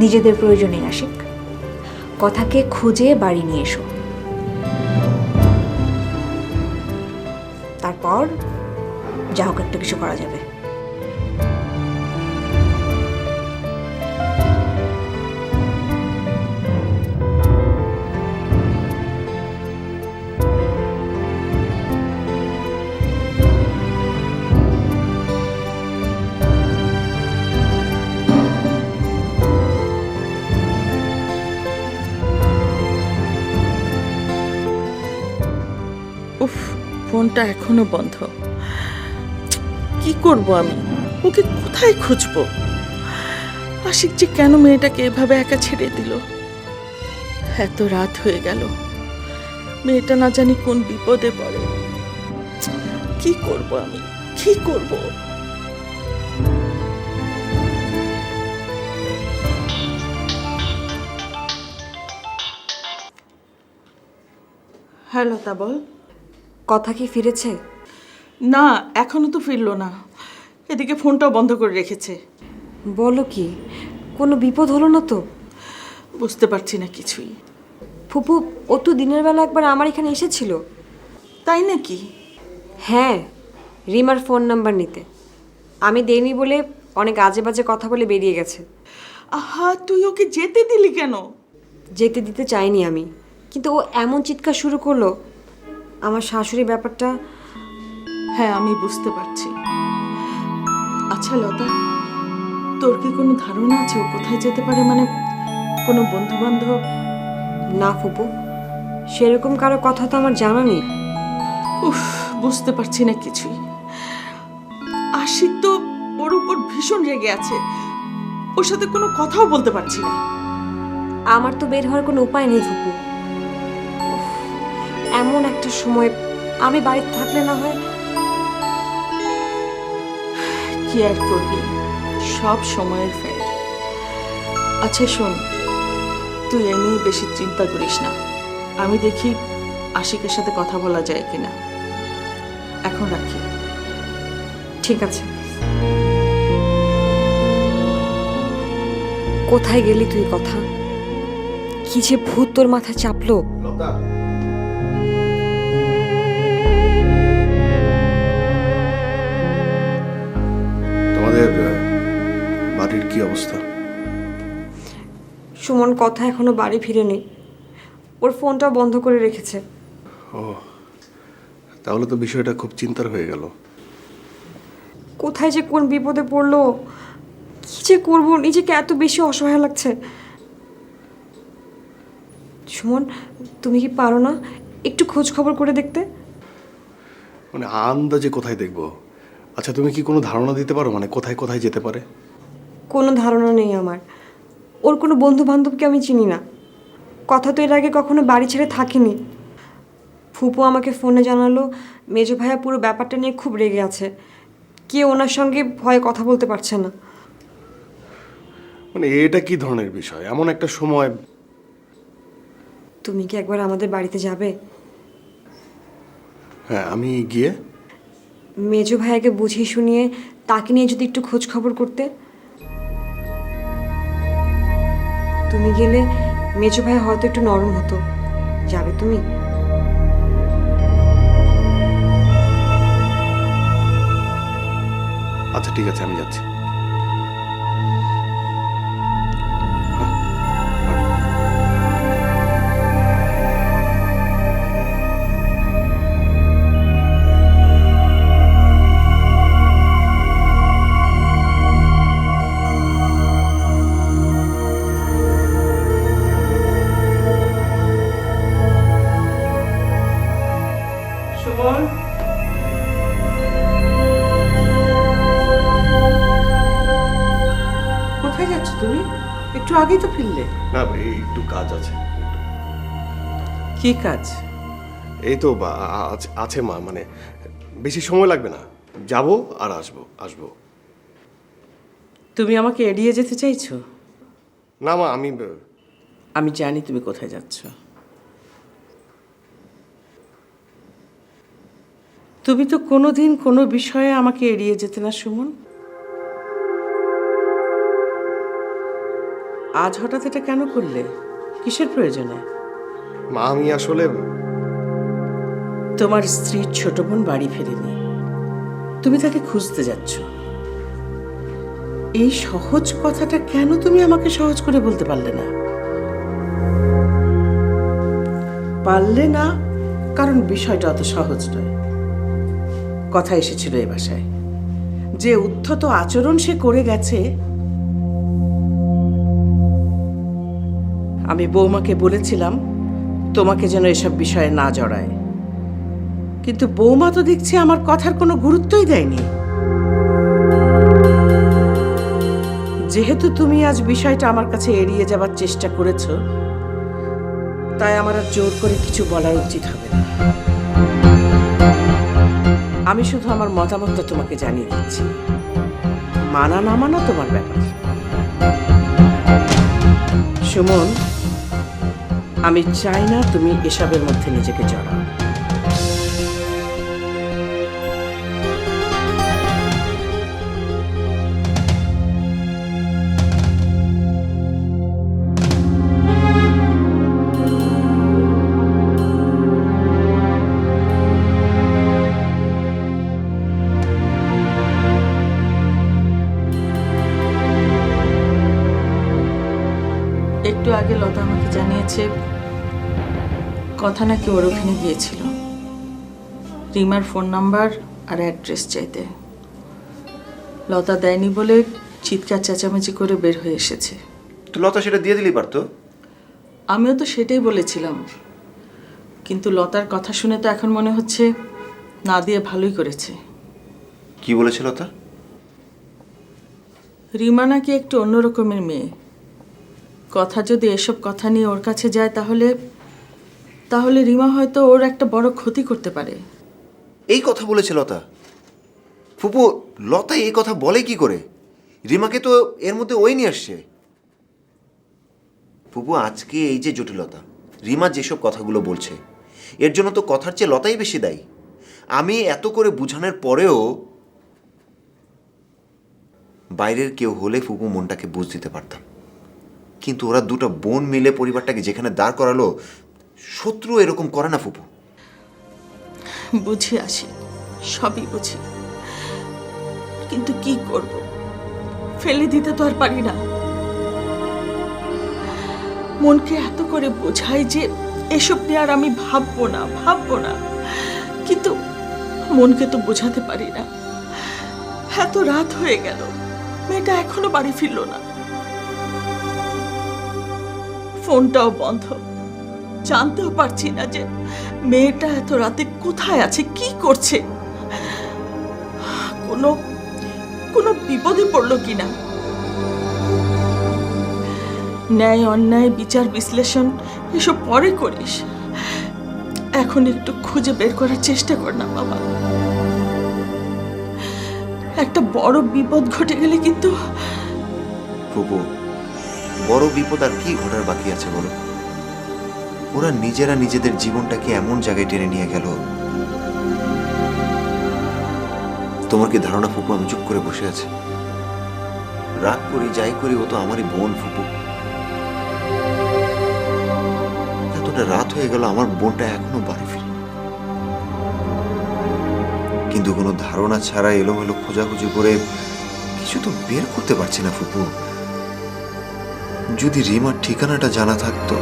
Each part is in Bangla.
নিজেদের প্রয়োজনে আশিক, কথাকে খুঁজে বাড়ি নিয়ে এসো, তারপর যা হোক একটা কিছু করা যাবে। উফ, ফোনটা এখনো বন্ধ। কি করব আমি? ওকে কোথায় খুঁজবো? আশিক যে কেন মেয়েটাকে এভাবে একা ছেড়ে দিল? এত রাত হয়ে গেল, মেয়েটা না জানি কোন বিপদে পড়ে। কি করব আমি, কি করব? হ্যাঁ লতা, বল। কথা কি ফিরেছে? না, এখনো তো ফিরলো না। এদিকে ফোনটাও বন্ধ করে রেখেছে। বলো কি, কোনো বিপদ হলো না তো? বুঝতে পারছি না কিছুই। ফুপু, ও তো দিনের বেলা একবার আমার এখানে এসেছিল। তাই নাকি? হ্যাঁ, রিমার ফোন নাম্বার নিতে। আমি দেইনি বলে অনেক আজে বাজে কথা বলে বেরিয়ে গেছে। আহা, তুই ওকে যেতে দিলি কেন? যেতে দিতে চাইনি আমি, কিন্তু ও এমন চিৎকার শুরু করলো। আমার শাশুড়ি ব্যাপারটা। হ্যাঁ, আমি বুঝতে পারছি। আচ্ছা লতা, তোর কি কোনো ধারণা আছে ও কোথায় যেতে পারে? মানে কোনো বন্ধু বান্ধব? না ফুপু, সেরকম কারো কথা তো আমার জানা নেই। উফ, বুঝতে পারছি না কিছুই। আশিক তো ওর উপর ভীষণ রেগে আছে। ওর সাথে কোনো কথাও বলতে পারছি না। আমার তো বের হওয়ার কোনো উপায় নেই ফুপু। উফ, এমন একটা সময় আমি বাড়িতে থাকলে না হয়। কি আর করবি, সব সময়ের ফের। আচ্ছা শোন, তুই এ নিয়ে বেশি চিন্তা করিস না। আমি দেখি আশিকের সাথে কথা বলা যায় কিনা। এখন রাখি। ঠিক আছে। কোথায় গেলি তুই? কথা কি যে ভূত তোর মাথায় চাপলো? লতা, তোমাদের বাড়ির কি অবস্থা? সুমন কথা এখনো বাড়ি ফিরেনি। ওর ফোনটাও বন্ধ করে রেখেছে। ও, তাহলে তো বিষয়টা খুব চিন্তার হয়ে গেল। কোথায় যে কোন বিপদে পড়লো, কি যে করবো, নিজেকে এত বেশি অসহায় লাগছে। সুমন, তুমি কি পারো না একটু খোঁজ খবর করে দেখতে? মানে আন্দাজে কোথায় দেখবো? আচ্ছা, তুমি কি কোনো ধারণা দিতে পারো, মানে কোথায় কোথায় যেতে পারে? কোনো ধারণা নেই আমার। ওর কোনো বন্ধু বান্ধবকে আমি চিনি না। কথা তো এর আগে কখনো বাড়ি ছেড়ে থাকেনি। ফুপু আমাকে ফোনে জানালো মেজো ভাইয়া পুরো ব্যাপারটা নিয়ে খুব রেগে আছে। কেউ ওনার সঙ্গে ভয়ে কথা বলতে পারছে না। মানে এটা কি ধরনের বিষয় এমন একটা সময়? তুমি কি একবার আমাদের বাড়িতে যাবে? হ্যাঁ, আমি গিয়ে মেজো ভাইয়াকে বুঝিয়ে শুনিয়ে তাকে নিয়ে যদি একটু খোঁজ খবর করতে। তুমি গেলে মেজো ভাই হয়তো একটু নরম হতো। যাবে তুমি? আচ্ছা ঠিক আছে, আমি যাচ্ছি। সুমন, কোথায় যাচ্ছ তুমি? একটু আগেই তো ফিরলে। না, এই একটু কাজ আছে। কি কাজ? এই তো আছে মা, মানে বেশি সময় লাগবে না, যাবো আর আসবো আসবো। তুমি আমাকে এড়িয়ে যেতে চাইছো? না মা, আমি জানি তুমি কোথায় যাচ্ছ। তুমি তো কোনোদিন কোনো বিষয়ে আমাকে এড়িয়ে যেতে না সুমন। আজ হঠাৎ এটা কেন করলে? কিসের প্রয়োজনে? মা আমি আসলে তোমার স্ত্রীর ছোট বোন বাড়ি ফেরেনি, তুমি তাকে খুঁজতে যাচ্ছ। এই সহজ কথাটা কেন তুমি আমাকে সহজ করে বলতে পারলে না? পারলে না কারণ বিষয়টা অত সহজ নয়। কথা এসেছিল এ বাসায়, যে উদ্ধত আচরণ সে করে গেছে, আমি বৌমাকে বলেছিলাম তোমাকে যেন এসব বিষয়ে না জড়ায়, কিন্তু বৌমা তো দেখছি আমার কথার কোনো গুরুত্বই দেয়নি। যেহেতু তুমি আজ বিষয়টা আমার কাছে এড়িয়ে যাবার চেষ্টা করেছো, তাই আমার আর জোর করে কিছু বলার উচিত হবে না। আমি শুধু আমার মতামতটা তোমাকে জানিয়ে দিচ্ছি, মানা না মানা তোমার ব্যাপার। সুমন, আমি চাই না তুমি এসবের মধ্যে নিজেকে জড়াও। একটু আগে লতা আমাকে জানিয়েছে কথা নাকি ওর ওখানে গিয়েছিল রিমার ফোন নাম্বার আর অ্যাড্রেস চাইতে। লতা দেয়নি বলে চিৎকার চেঁচামেচি করে বের হয়ে এসেছে। তো লতা সেটা দিয়ে দিলেই পারতো। আমিও তো সেটাই বলেছিলাম, কিন্তু লতার কথা শুনে তো এখন মনে হচ্ছে না দিয়ে ভালোই করেছে। কি বলেছে লতা? রিমা নাকি একটু অন্যরকমের মেয়ে। কথা যদি এসব কথা নিয়ে ওর কাছে যায় তাহলে তাহলে রিমা হয়তো ওর একটা বড় ক্ষতি করতে পারে। এই কথা বলেছে লতা? ফুপু, লতা এই কথা বলে কি করে? রিমাকে তো এর মধ্যে ওই নিয়ে আসছে। ফুপু, আজকে এই যে জটিলতা, রিমা যেসব কথাগুলো বলছে, এর জন্য তো কথার চেয়ে লতাই বেশি দায়ী। আমি এত করে বোঝানোর পরেও বাইরের কেউ হলে ফুপু মনটাকে বুঝ দিতে পারতাম, কিন্তু ওরা দুটো বোন মিলে পরিবারটাকে যেখানে দাঁড় করালো, শত্রু এরকম করে না ফুপু। বুঝি আসি, সবই বুঝি, কিন্তু কি করব? ফেলে দিতে তো আর পারি না। মনকে এত করে বোঝাই যে এসব নিয়ে আর আমি ভাববো না, কিন্তু মনকে তো বোঝাতে পারি না। এত রাত হয়ে গেল, মেয়েটা এখনো বাড়ি ফিরল না, ফোনটাও বন্ধ। জানতেও পারছি না যে মেয়েটা এত রাতে কোথায় আছে, কি করছে, কোনো বিপদে পড়লো কিনা। ন্যায় অন্যায় বিচার বিশ্লেষণ এসব পরে করিস, এখন একটু খুঁজে বের করার চেষ্টা কর না বাবা। একটা বড় বিপদ ঘটে গেলে কিন্তু। ফুপু, বড় বিপদ আর কি ঘটার বাকি আছে বলো? ওরা নিজেরা নিজেদের জীবনটাকে এমন জায়গায় টেনে নিয়ে গেল। তোমার কি ধারণা ফুপু আমি চুপ করে বসে আছি? রাগ করি যাই করি, ও তো আমারই বোন ফুপু। এতটা রাত হয়ে গেল, আমার বোনটা এখনো বাড়ি ফিরে, কিন্তু কোনো ধারণা ছাড়া এলোমেলো খোঁজাখুঁজি করে কিছু তো বের করতে পারছি না ফুপু। যদি রিমার ঠিকানাটা জানা থাকতো।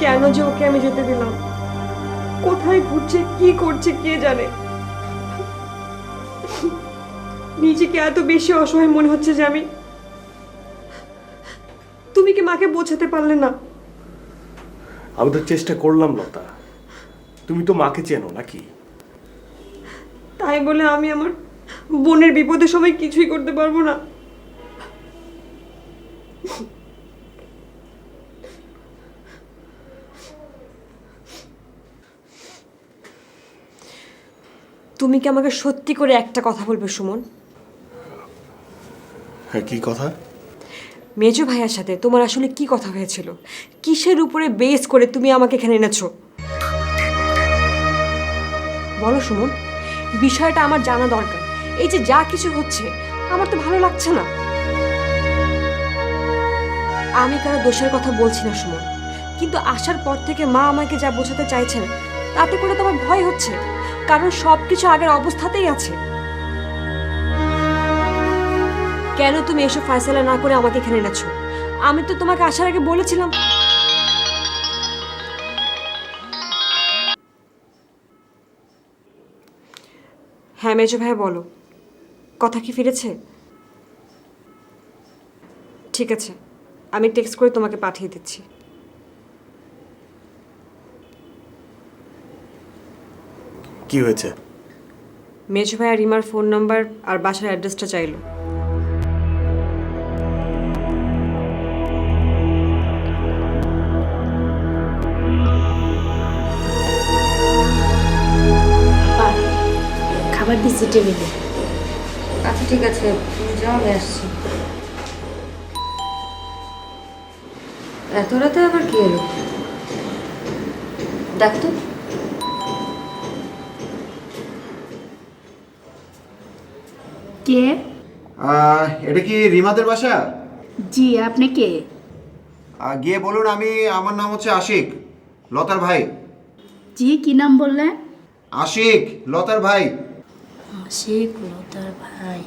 কেন যে ওকে আমি যেতে দিলাম? কোথায় ঘুরছে, কি করছে কে জানে। নিজেকে এত বেশি অসহায় মনে হচ্ছে যে আমি। তুমি কি মাকে বোঝাতে পারলে না? আমি তো চেষ্টা করলাম লতা, তুমি তো মাকে চেনো নাকি? তাই বলে আমি আমার বোনের বিপদের সময় কিছুই করতে পারবো না? তুমি কি আমাকে সত্যি করে একটা কথা বলবে সুমন? হ্যাঁ, কি কথা? মেজো ভাইয়ার সাথে তোমার আসলে কি কথা হয়েছিল? কিসের উপরে বেস করে তুমি আমাকে এখানে এনেছো? বলো সুমন, বিষয়টা আমার জানা দরকার। এই যে যা কিছু হচ্ছে আমার তো ভালো লাগছে না। আমি কারো দোষের কথা বলছি না সুমন, কিন্তু আসার পর থেকে মা আমাকে যা বোঝাতে চাইছেন তাতে করে তো আমার ভয় হচ্ছে, কারণ সবকিছু আগের অবস্থাতেই আছে। কেন তুমি এসব ফয়সালা না করে আমাকে এখানে এনেছো? আমি তো তোমাকে আসার আগে বলেছিলাম। হ্যাঁ মেজো ভাই, বলো, কথা কি ফিরেছে? ঠিক আছে, আমি টেক্সট করে তোমাকে পাঠিয়ে দিচ্ছি। কি হয়েছে? মেজো ভাই আর রিমার ফোন নাম্বার আর বাসার অ্যাড্রেসটা চাইলো। খাবার দিচ্ছি টেবিলে। আচ্ছা ঠিক আছে, তুমি যাও, আমি আসছি। এত রাতে আবার কি এলো? দেখ তো। কে? এটা কি রিমাদের বাসা? জি, আপনি কে? গিয়ে বলুন আমার নাম হচ্ছে আশিক, লতার ভাই। জি, কি নাম বললেন? আশিক, লতার ভাই। আশিক, লতার ভাই।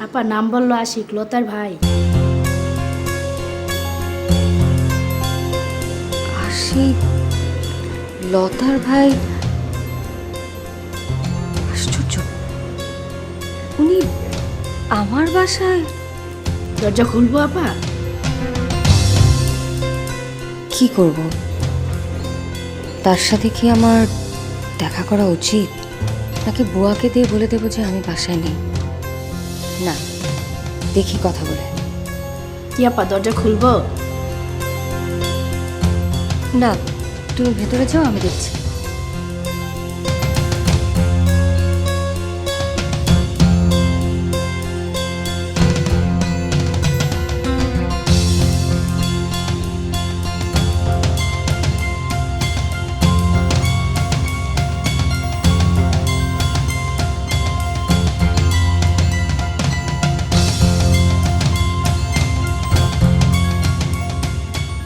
আপা নাম বললো আশিক, লতার ভাই। আশিক, লতার ভাই। আশ্চর্য, উনি আমার বাসায়? দরজা খুলবো আপা? কি করব? তার সাথে কি আমার দেখা করা উচিত, নাকি বুয়াকে দিয়ে বলে দেবো যে আমি বাসায় নেই? না, দেখি কথা বলে। কি আপা, দরজা খুলবো? না, তুমি ভেতরে যাও, আমি দেখছি।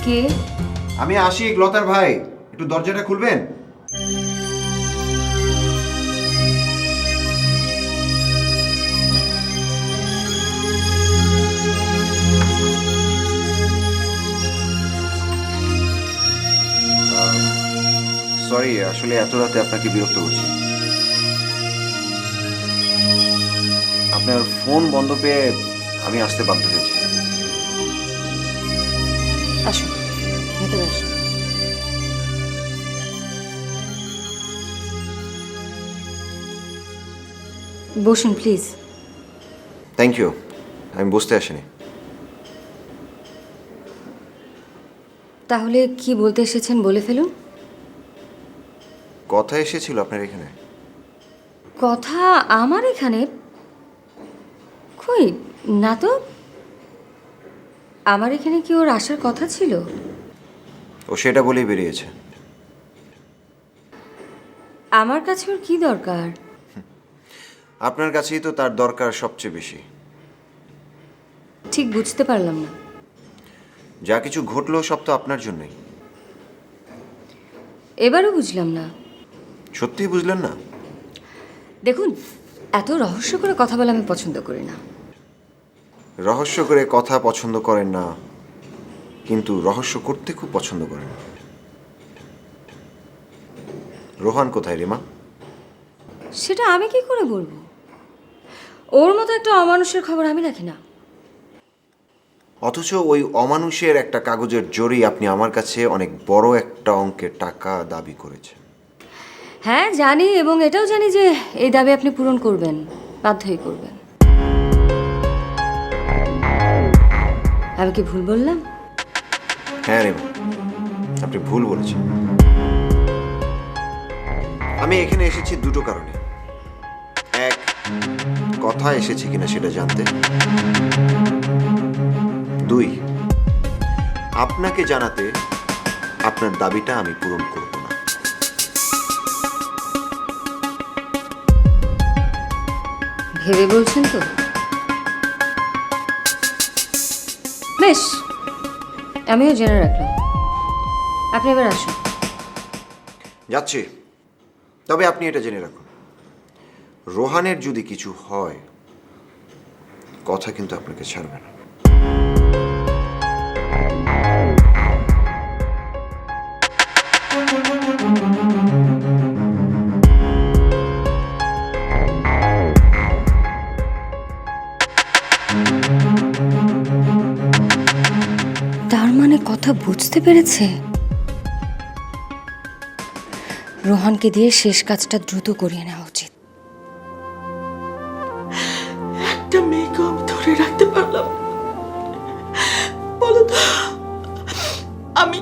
কে? আমি আশিক, লতার ভাই। একটু দরজাটা খুলবেন? সরি, আসলে এত রাতে আপনাকে বিরক্ত করছি। আপনার ফোন বন্ধ পেয়ে আমি আসতে বাধ্য হয়েছি। আসো, ভেতরে আসো। বসুন প্লিজ। থ্যাংক ইউ, আমি বসতে আসিনি। তাহলে কি বলতে এসেছেন বলে ফেলুন। কথা এসেছিল আপনার এখানে? কথা আমার এখানে? কই না তো। আমার এখানে কি ওর আসার কথা ছিল? ও সেটা বলেই বেরিয়েছে। আমার কাছে ওর কি দরকার? আপনার কাছেই তো তার দরকার সবচেয়ে বেশি। ঠিক বুঝতে পারলাম না। যা কিছু ঘটলো সব তো আপনার জন্যই। এবারও বুঝলাম না। সত্যিই বুঝলেন না? দেখুন, এত রহস্য করে কথা বলা আমি পছন্দ করি না। রহস্য করে কথা পছন্দ করেন না, কিন্তু রহস্য করতে খুব পছন্দ করেন। রোহান কোথায় রিমা? সেটা আমি কি করে বলবো? ওর মতো একটা অমানুষের খবর আমি রাখি না। অথচ ওই অমানুষের একটা কাগজের জোরেই আপনি আমার কাছে অনেক বড় একটা অঙ্কের টাকা দাবি করেছেন। হ্যাঁ জানি, এবং এটাও জানি যে এই দাবি আপনি পূরণ করবেন, বাধ্যই করবেন। আমি কি ভুল বললাম? হ্যাঁ রিমা, আপনি ভুল বলেছেন। আমি এখানে এসেছি দুটো কারণে। এক, কথা এসেছে কিনা সেটা জানতে। দুই, আপনাকে জানাতে আপনার দাবিটা আমি পূরণ করব না। ভেবে বলছেন তো? বেশ, আমিও জেনে রাখলাম। আপনি এবার আসুন। যাচ্ছি, তবে আপনি এটা জেনে রাখুন, রোহানের যদি কিছু হয় কথা কিন্তু আপনাকে ছাড়বে না। তার মানে কথা বুঝতে পেরেছে। রোহানকে দিয়ে শেষ কাজটা দ্রুত করিয়ে নেওয়া উচিত। একটা মেয়েকে আমি ধরে রাখতে পারলাম না। বলো তো, আমি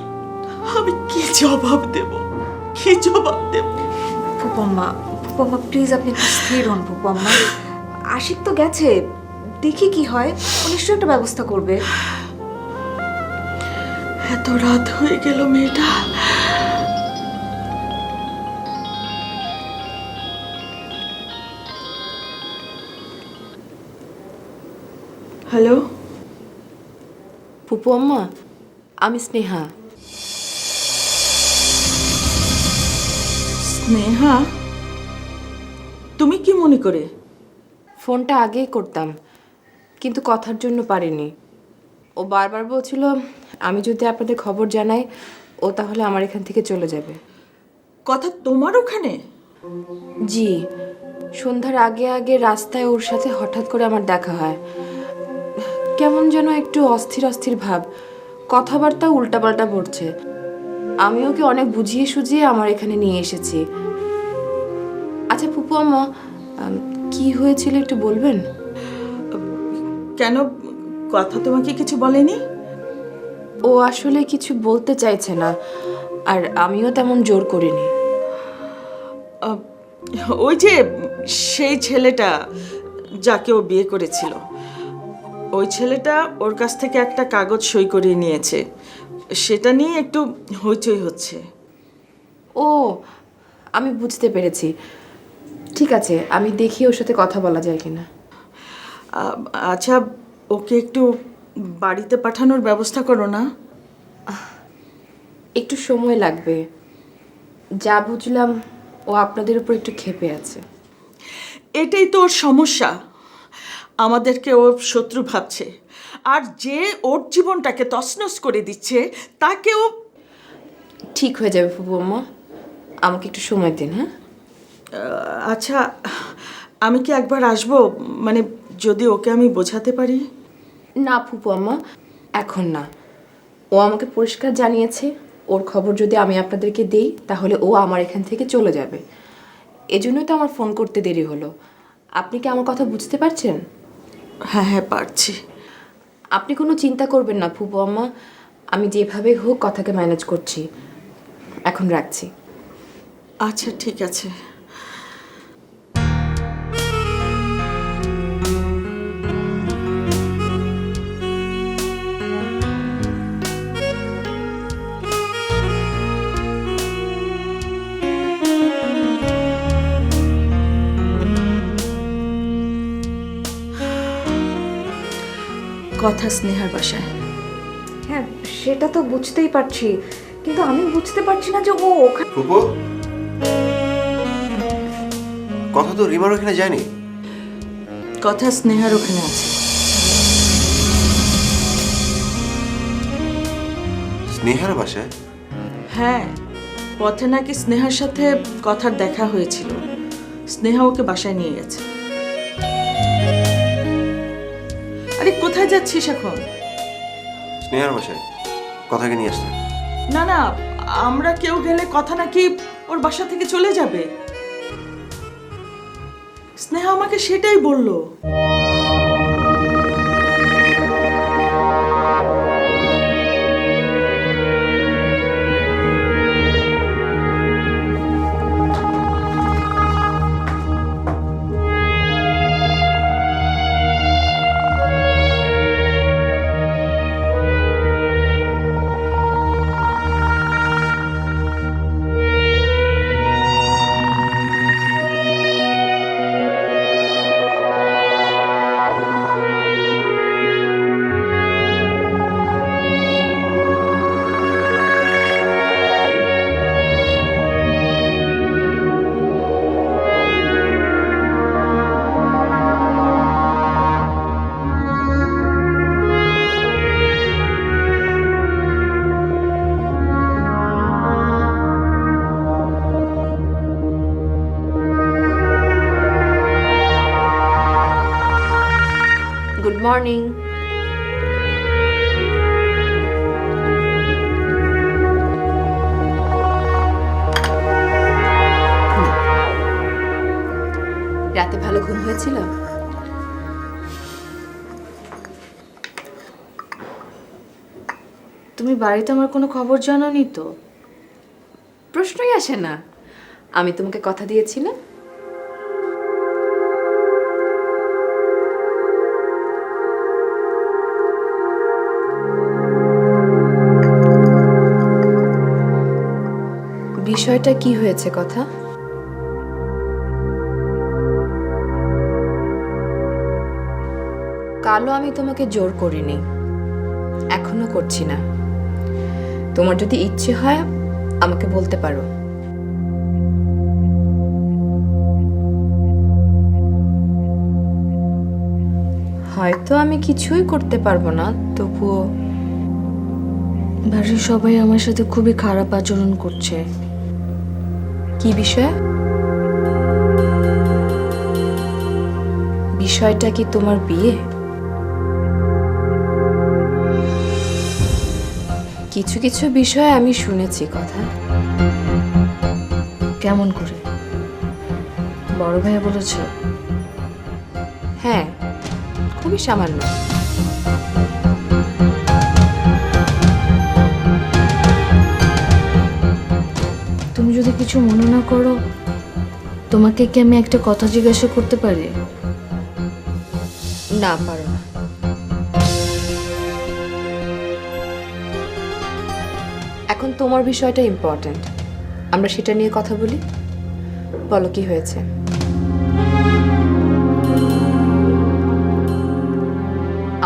আমি কি জবাব দেব? কি জবাব দেব? ফুপম্মা, ফুপম্মা প্লিজ আপনি একটু স্থির হন ফুপম্মা। আশিক তো গেছে, দেখি কি হয়, ও নিশ্চয়ই একটা ব্যবস্থা করবে। এত রাত হয়ে গেল, মেয়েটা হ্যালো, ফুপু আম্মা, আমি স্নেহা। স্নেহা, তুমি কি মনে করে? ফোনটা আগেই করতাম, কিন্তু কথার জন্য পারিনি। ও বারবার বলছিল আমি যদি আপনাদের খবর জানাই ও তাহলে আমার এখান থেকে চলে যাবে। কথা তোমার ওখানে? জি, সন্ধ্যার আগে আগে রাস্তায় ওর সাথে হঠাৎ করে আমার দেখা হয়। কেমন যেন একটু অস্থির অস্থির ভাব, কথাবার্তা উল্টাপাল্টা পড়ছে। আমি ওকে অনেক বুঝিয়ে সুঝিয়ে আমার এখানে নিয়ে এসেছি। আচ্ছা ফুপু আম্মা, কি হয়েছিল একটু বলবেন? কেন, কথা তোমাকে কিছু বলেনি? ও আসলে কিছু বলতে চাইছে না, আর আমিও তেমন জোর করিনি। ওই যে সেই ছেলেটা যাকে ও বিয়ে করেছিল, ওই ছেলেটা ওর কাছ থেকে একটা কাগজ সই করিয়ে নিয়েছে, সেটা নিয়ে একটু হইচই হচ্ছে। ও, আমি বুঝতে পেরেছি। ঠিক আছে, আমি দেখি ওর সাথে কথা বলা যায় কিনা। আচ্ছা, ওকে একটু বাড়িতে পাঠানোর ব্যবস্থা করো না? একটু সময় লাগবে। যা বুঝলাম ও আপনাদের উপর একটু ক্ষেপে আছে। এটাই তো ওর সমস্যা, আমাদেরকে ওর শত্রু ভাবছে, আর যে ওর জীবনটাকে তছনছ করে দিচ্ছে তাকেও। ঠিক হয়ে যাবে ফুপু আম্মা, আমাকে একটু সময় দিন। হ্যাঁ আচ্ছা, আমি কি একবার আসবো, মানে যদি ওকে আমি বোঝাতে পারি? না ফুপু আম্মা, এখন না। ও আমাকে পরিষ্কার জানিয়েছে ওর খবর যদি আমি আপনাদেরকে দেই তাহলে ও আমার এখান থেকে চলে যাবে। এজন্যই তো আমার ফোন করতে দেরি হলো। আপনি কি আমার কথা বুঝতে পারছেন? হ্যাঁ হ্যাঁ, পারছি। আপনি কোনো চিন্তা করবেন না ফুপু আম্মা, আমি যেভাবে হোক কথাকে ম্যানেজ করছি। এখন রাখছি। আচ্ছা ঠিক আছে। কথা স্নেহার বাসায়। হ্যাঁ সেটা তো বুঝতেই পারছি, কিন্তু আমি বুঝতে পারছি না যে ও ওখানে। ফুপু, কথা তো রিমার ওখানে যায়নি। কথা স্নেহার ওখানে আছে। স্নেহার বাসায়? হ্যাঁ, পথে নাকি স্নেহার সাথে কথার দেখা হয়েছিল, স্নেহা ওকে বাসায় নিয়ে গেছে। আরে কোথায় যাচ্ছিস এখন? স্নেহার বাসায় কথাকে নিয়ে আসতে। না না, আমরা কেউ গেলে কথা নাকি ওর বাসা থেকে চলে যাবে। স্নেহা আমাকে সেটাই বলল। মর্নিং। রাতে ভালো ঘুম হয়েছিল? তুমি বাড়িতে আমার কোনো খবর জানাওনি তো? প্রশ্নই আসে না। আমি তোমাকে কথা দিয়েছিলাম। বিষয়টা কি হয়েছে কথা? কালও আমি তোমাকে জোর করিনি, এখনো করছি না। তোমার যদি ইচ্ছে হয় আমাকে বলতে পারো। হয়তো আমি কিছুই করতে পারবো না, তবুও বাড়ির সবাই আমার সাথে খুবই খারাপ আচরণ করছে। কি বিষয়? বিষয়টা কি তোমার বিয়ে? কিছু কিছু বিষয় আমি শুনেছি কথা। কেমন করে? বড় ভাইয়া বলেছে? হ্যাঁ, খুবই সামান্য। তুমি যদি কিছু মনে না করো, তোমাকে কি আমি একটা কথা জিজ্ঞাসা করতে পারি? না, পারো না। এখন তোমার বিষয়টা ইম্পর্ট্যান্ট, আমরা সেটা নিয়ে কথা বলি। বলো কি হয়েছে?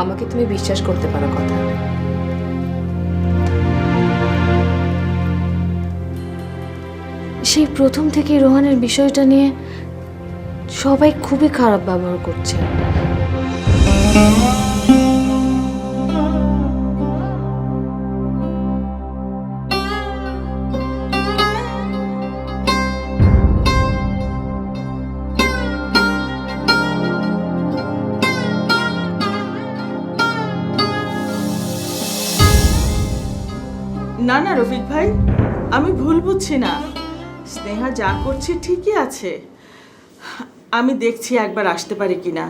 আমাকে তুমি বিশ্বাস করতে পারো কথা। সেই প্রথম থেকে রোহানের বিষয়টা নিয়ে সবাই খুবই খারাপ ব্যবহার করছে। না না রফিক ভাই, আমি ভুল বুঝছি না। স্নেহা যা করছে ঠিকই আছে। আমি দেখছি একবার আসতে পারি কিনা।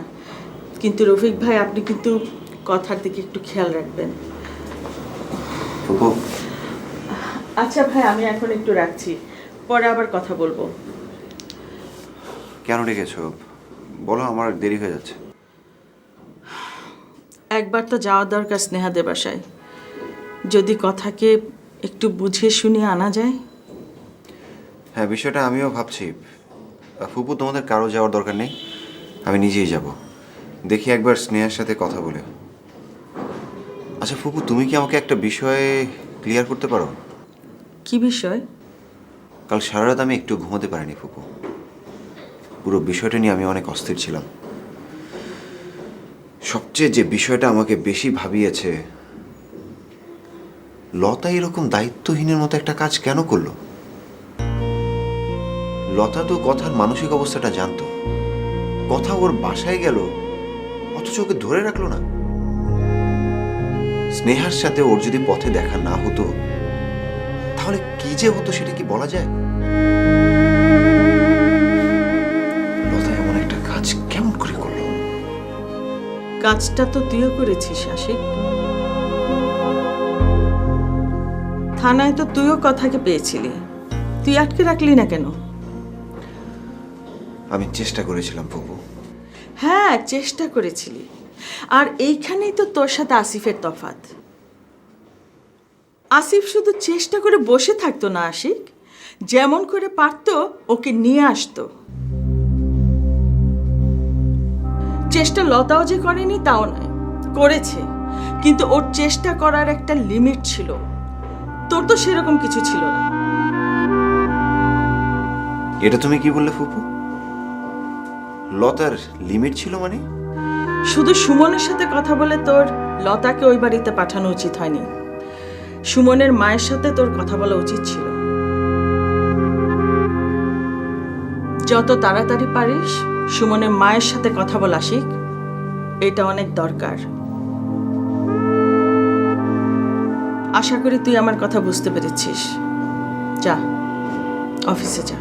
কিন্তু রফিক ভাই, আপনি কিন্তু কথার দিকে একটু খেয়াল রাখবেন। ফুপু, আচ্ছা ভাই, আমি এখন একটু রাখছি, পরে আবার কথা বলবো। কেন ডেকেছো বলো, আমার দেরি হয়ে যাচ্ছে। একবার তো যাওয়া দরকার স্নেহাদের বাসায়, যদি কথাকে একটু বুঝিয়ে শুনিয়ে আনা যায়। হ্যাঁ, বিষয়টা আমিও ভাবছি। ফুপু, তোমাদের কারো যাওয়ার দরকার নেই, আমি নিজেই যাব। দেখি একবার স্নেহার সাথে কথা বলে। আচ্ছা ফুপু, তুমি কি আমাকে একটা বিষয়ে ক্লিয়ার করতে পারো? কি বিষয়? কাল সারা রাত আমি একটু ঘুমোতে পারিনি ফুপু। পুরো বিষয়টা নিয়ে আমি অনেক অস্থির ছিলাম। সবচেয়ে যে বিষয়টা আমাকে বেশি ভাবিয়েছে, লতা এরকম দায়িত্বহীনের মতো একটা কাজ কেন করলো? লতা তো কথার মানসিক অবস্থাটা জানতো। কথা ওর বাসায় গেল, অথচ ওকে ধরে রাখলো না। স্নেহার সাথে ওর যদি পথে দেখা না হতো, তাহলে কি যে হতো সেটা কি বলা যায়? লতা এমন একটা কাজ কেমন করে করলো? কাজটা তো তুইও করেছিস আশিক। থানায় তো তুইও কথাকে পেয়েছিলি, তুই আটকে রাখলি না কেন? আমি চেষ্টা করেছিলাম ফুপু। হ্যাঁ, চেষ্টা করেছিলি। আর এইখানেই তো তোর সাথে আসিফের তফাৎ। আসিফ শুধু চেষ্টা করে বসে থাকতো না আশিক, যেমন করে পারতো ওকে নিয়ে আসতো। চেষ্টা লতাও যে করেনি তাও নয়, করেছে, কিন্তু ওর চেষ্টা করার একটা লিমিট ছিল। তোর তো সেরকম কিছু ছিল না। এটা তুমি কি বললে ফুপু? লতার লিমিট ছিল মানে? শুধু সুমনের সাথে কথা বলে তোর লতাকে ওই বাড়িতে পাঠানো উচিত হয়নি। সুমনের মায়ের সাথে তোর কথা বলা উচিত ছিল। যত তাড়াতাড়ি পারিস সুমনের মায়ের সাথে কথা বল আশিক, এটা অনেক দরকার। আশা করি তুই আমার কথা বুঝতে পেরেছিস। যা, অফিসে যা।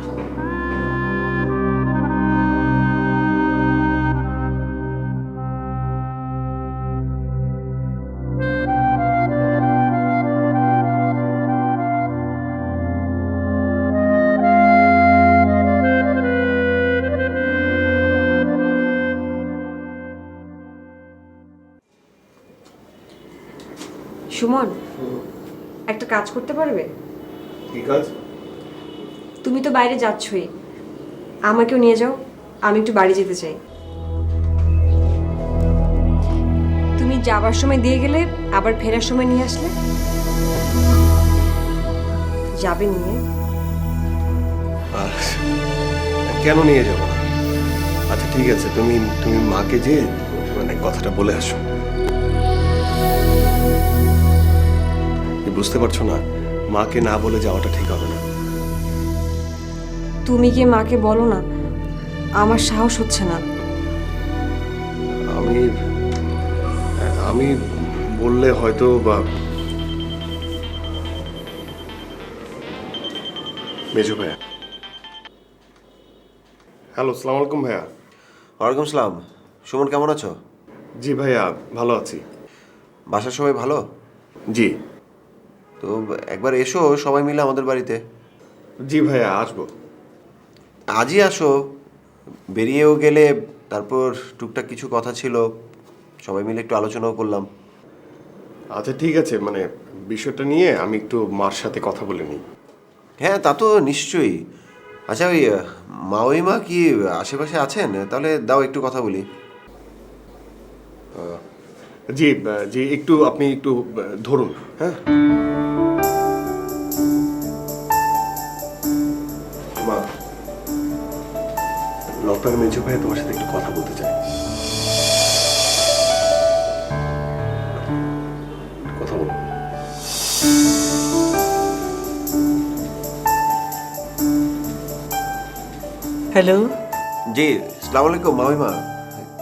সুমন, একটা কাজ করতে পারবে? কি কাজ? তুমি তো বাইরে যাচ্ছই, আমাকেও নিয়ে যাও, আমি একটু বাড়ি যেতে চাই। তুমি যাবার সময় দিয়ে গেলে আবার ফেরার সময় নিয়ে আসলে। যাবে নিয়ে? আর কেন নিয়ে যাবো না? আচ্ছা ঠিক আছে, তুমি তুমি মাকে যে মানে কথাটা বলে আসো। বুঝতে পারছো না, মাকে না বলে যাওয়াটা ঠিক হবে না। তুমি কি মাকে বলো না, আমার সাহস হচ্ছে না। আমি আমি বললে হয়তো বা মেজো ভাইয়া। হ্যালো, সালাম আলাইকুম ভাইয়া। ওয়ালাইকুম সালাম। সুমন, কেমন আছো? জি ভাইয়া, ভালো আছি। বাসার সবাই ভালো? জি তো একবার এসো সবাই মিলে আমাদের বাড়িতে। জি ভাইয়া, আসবো। আজই আসো, বেরিয়েও গেলে তারপর টুকটাক কিছু কথা ছিল, সবাই মিলে একটু আলোচনাও করলাম। আচ্ছা ঠিক আছে, মানে বিষয়টা নিয়ে আমি একটু মার সাথে কথা বলে নিই। হ্যাঁ, তা তো নিশ্চয়ই। আচ্ছা, ওই মাওইমা কি আশেপাশে আছেন? তাহলে দাও একটু কথা বলি। জি জি, একটু আপনি একটু ধরুন। হ্যাঁ মা, লতার মেজো ভাই তোমার সাথে একটু কথা বলতে চাই। কথা বলো। হ্যালো। জি, আসসালামু আলাইকুম মাওইমা,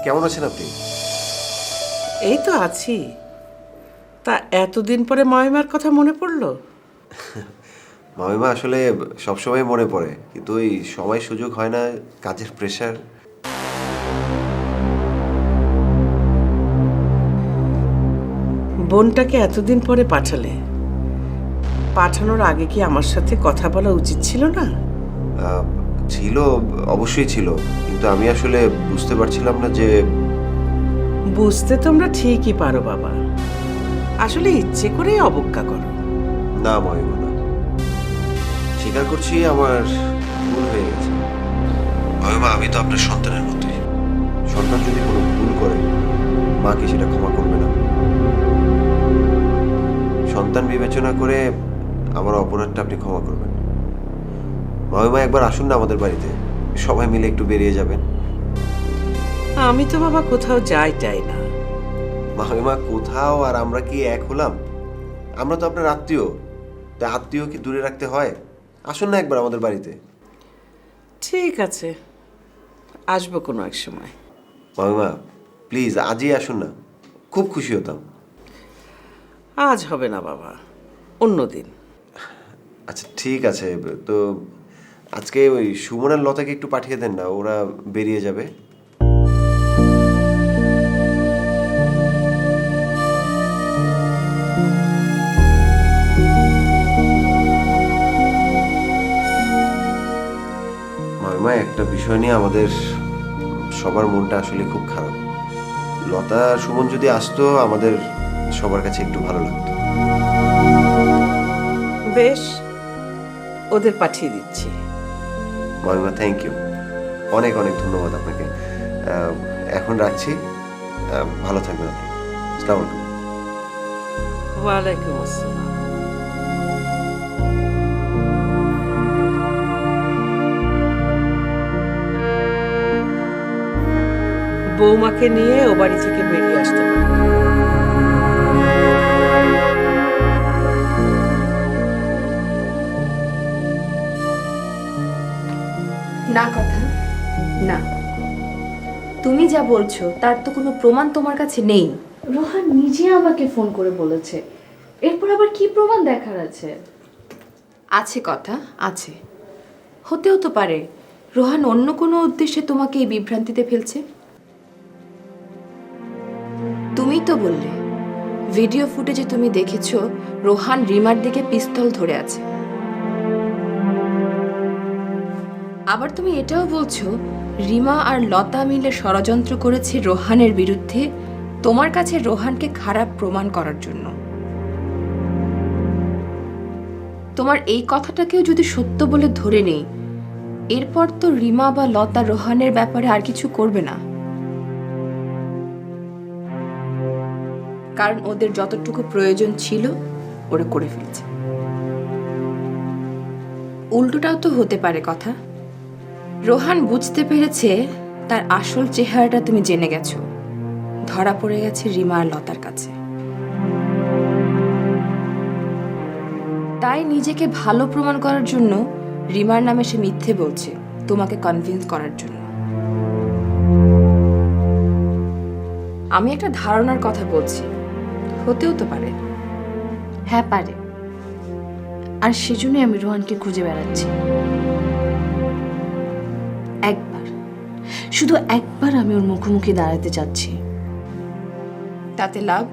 কেমন আছেন আপনি? এই তো আছি। তা এতদিন পরে মামিমার কথা মনে পড়লো? মামিমা আসলে সবসময় মনে পড়ে, কিন্তু ওই সময় সুযোগ হয় না, কাজের প্রেশার। বোনটাকে এতদিন পরে পাঠালে, পাঠানোর আগে কি আমার সাথে কথা বলা উচিত ছিল না? ছিল, অবশ্যই ছিল, কিন্তু আমি আসলে বুঝতে পারছিলাম না যে। বুঝতে তোমরা ঠিকই পারো বাবা, আসলে ইচ্ছে করেই অবজ্ঞা করো। না মামিমা, না, স্বীকার করছি আমার ভুল হয়ে গেছে। মামিমা, আমি তো আপনার সন্তানের মতোই। সন্তান যদি কোনো ভুল করে, মা কি সেটা ক্ষমা করবে না? সন্তান বিবেচনা করে আমার অপরাধটা আপনি ক্ষমা করবেন। মামিমা, একবার আসুন না আমাদের বাড়িতে, সবাই মিলে একটু বেরিয়ে যাবেন। আমি তো বাবা কোথাও যাই না। মামিমা, কোথাও আর আমরা কি এক হলাম? আমরা তো আপনার আত্মীয়, তাই আত্মীয় কি দূরে রাখতে হয়? আসুন না একবার আমাদের বাড়িতে। ঠিক আছে, আসবো কোনো এক সময়। মামিমা, প্লিজ আজই আসুন না, খুব খুশি হতাম। আজ হবে না বাবা, অন্যদিন। আচ্ছা ঠিক আছে, তো আজকে ওই সুমন আর লতাকে একটু পাঠিয়ে দেন না, ওরা বেরিয়ে যাবে। মামিমা, একটা বিষয় নিয়ে আমাদের সবার মনটা আসলে খুব খারাপ। লতা আর সুমন যদি আসতো, আমাদের সবার কাছে একটু ভালো লাগতো। বেশ, ওদের পাঠিয়ে দিচ্ছি। মামিমা, থ্যাংক ইউ, অনেক অনেক ধন্যবাদ আপনাকে। এখন রাখছি, ভালো থাকবেন আপনি। আসসালামু আলাইকুম। ওয়ালাইকুম আসসালাম। বৌমাকে নিয়ে ও বাড়ি থেকে বেরিয়ে আসতে পারে। না কথা না, তুমি যা বলছো তার তো কোনো প্রমাণ তোমার কাছে নেই। রোহান নিজে আমাকে ফোন করে বলেছে, এরপর আবার কি প্রমাণ দেখার আছে? আছে কথা আছে, হতেও তো পারে রোহান অন্য কোনো উদ্দেশ্যে তোমাকে এই বিভ্রান্তিতে ফেলছে। তুমি তো বললে ভিডিও ফুটেজে তুমি দেখেছো রোহান রিমার দিকে পিস্তল ধরে আছে। আবার তুমি এটাও বলছো রিমা আর লতা মিলে ষড়যন্ত্র করেছে রোহানের বিরুদ্ধে, তোমার কাছে রোহানকে খারাপ প্রমাণ করার জন্য। তোমার এই কথাটাকেও যদি সত্য বলে ধরে নেই, এরপর তো রিমা বা লতা রোহানের ব্যাপারে আর কিছু করবে না, কারণ ওদের যতটুকু প্রয়োজন ছিল ওরা করে ফেলেছে। উল্টোটাও তো হতে পারে কথা, রোহান বুঝতে পেরেছে তার আসল চেহারাটা তুমি জেনে গেছো, ধরা পড়ে গেছে রিমা আর লতার কাছে। তাই নিজেকে ভালো প্রমাণ করার জন্য রিমার নামে সে মিথ্যে বলছে, তোমাকে কনভিন্স করার জন্য। আমি একটা ধারণার কথা বলছি, হতেও তো পারে। হ্যাঁ পারে, আর সেজন্যই আমি রোহানকে খুঁজে বেড়াচ্ছি। একবার, শুধু একবার আমি ওর মুখোমুখি দাঁড়াতে চাচ্ছি। তাতে লাভ?